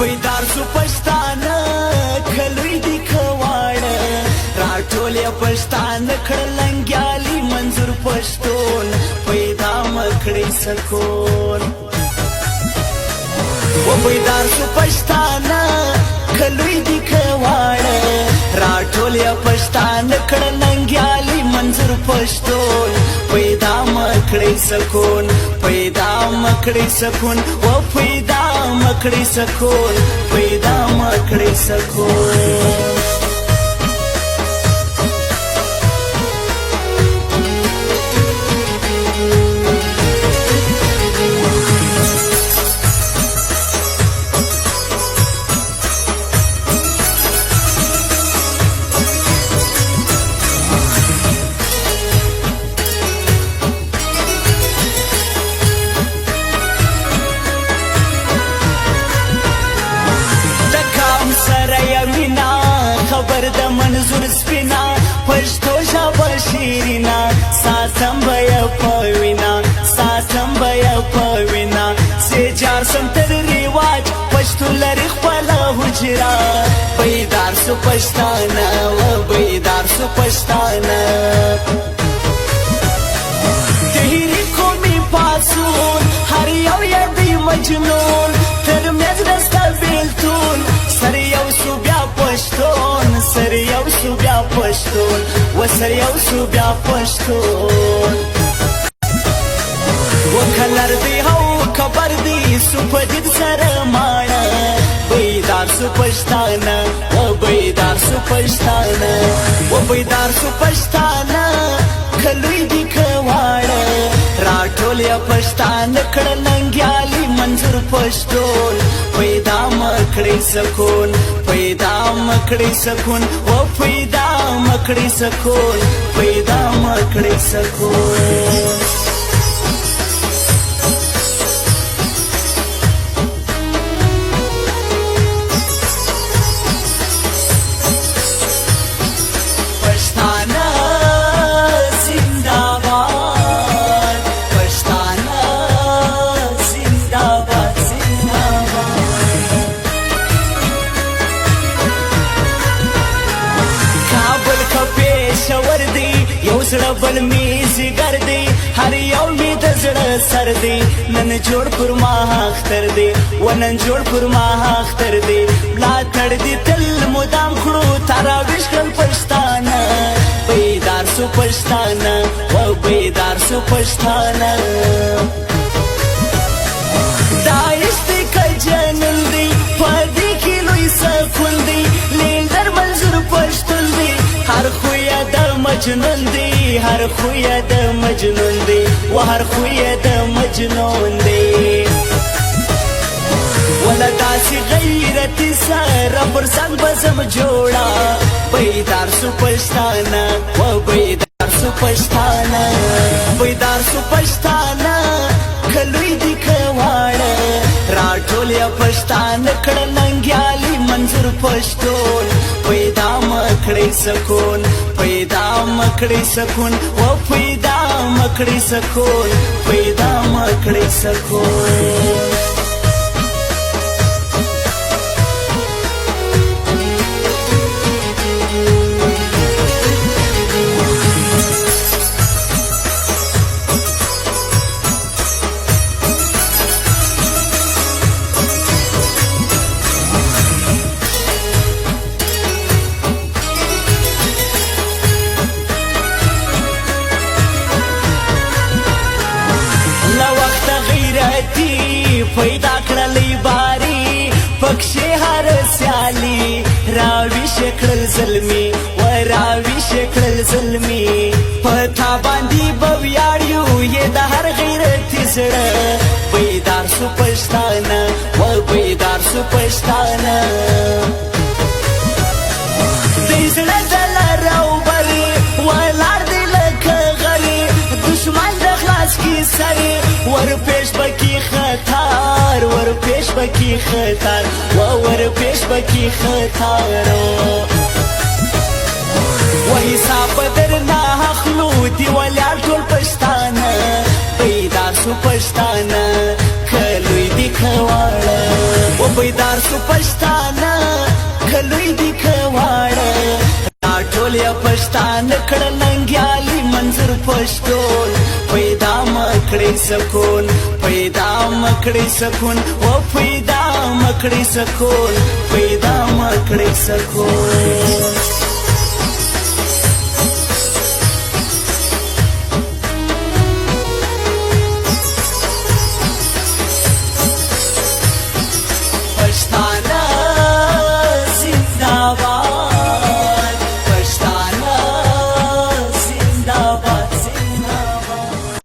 بیدار سو پښتانه کلوی دی کواړه راټولې پښتانه کړلنګیالي منظور پښتون پیدا مکړې سکون و بیدار سو پښتانه کلوی دی کواړه راټولې پښتانه کړلنګیالي منظور پښتون پیدا مکړې سکون پیدا مکړې سکون و پیدا مکړې سکون پیدا مکړې سکون خبر د منظور سپینا پښتو ژبه شیرینا ساتم بیا پوینا ساتم بیا پوینا سي جار سم تر ریواج پښتو لري خپل حجرا بیدار سو پښتانه و بیدار سو پښتانه تهری کومي پاسون هر یو یادی مجنون تر مېز دستا بیلتون سر یو سو بیا پښتون سر یو سو بیا پښتون و سر یو سو بیا پښتون و کلر دی هو کبر دی سو پدید سره ماړه بیدار سو پښتانه و بیدار سو پښتانه و بیدار سو پښتانه کلوی دی کواړه راټولې پښتانه کړلنګیالي منظور پښتون پیدا مکړې سکون پیدا مکړې سکون و پیدا مکړې سکون پیدا مکړې سکون زړه بل می زیګر دی هر یو می د زړه سر دی نن جوړ پر ما اختر دی ونن جوړ پر ما اختر دی لا تړ دی تل مدام کړو تارا وشکل پښتانه بیدار سو پښتانه و بیدار سو پښتانه دایستی کجنل دی پدې کې لوی سکون دی لیندر منظور پښتون دی هر خویا د مجنون دی هر خویا د مجنون دی و هر خویا د مجنون دی ولا داسې غیرت سره پر څنګ بزم جوړا بیدار سو پښتانه و بیدار سو پښتانه بیدار سو پښتانه کلوی دی کواړه راټولې پښتانه کړلنګیالي منظور پښتون پیدا مکړې سکون پیدا مکړې سکون و پیدا مکړې سکون پیدا مکړې سکون پیدا کړلې باري پکښې هر سیالي راوي شکل ظلمي و راوي شکل ظلمي پتا باندې بویاړیو یې د هر غیرت زړه بیدار سو پښتانه و بیدار سو پښتانه دې زړه د لارو بري ولار دې لکه غري دشمن د خلاص کی سري ور پېښ بکی خطر ور پېښ بکی خطر و ور پېښ بکی خطر و حساب در نه اخلو دی ولار ټول پښتانه بیدار سو پښتانه کلوی دی کواړه و بیدار सुपष्टाना खलुई दिखवाड नाटोलिया पष्टान कड नंग्याली मंजूर पष्टोल पैदा मखडे सकून पैदा मखडे सकून ओ पैदा मखडे सकून पैदा मखडे सकून पछताना